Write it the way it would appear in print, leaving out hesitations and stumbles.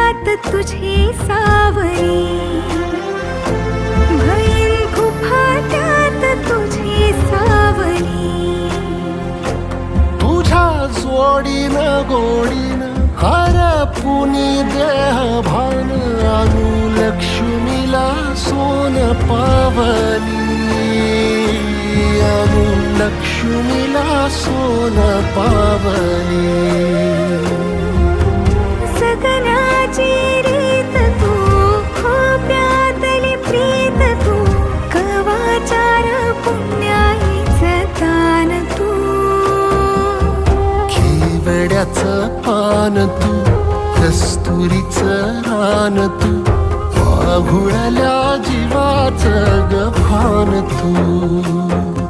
फाट्यात तुझी सावरी, भैन फाट्यात तुझी सावरी. तुझ्या जोडीनं गोडीनं हरपुनी देह भान, अनुलक्ष्मीला सोन पावली, अनुलक्ष्मीला सोन पावली. सगनाची रीत तू, खोप्यातली प्रीत तू, कवाचार पुण्याईचं दान तू. केवड्याचं पान तू, कस्तुरीचं रान तू, पाहुळल्या जीवाचं गभान तू.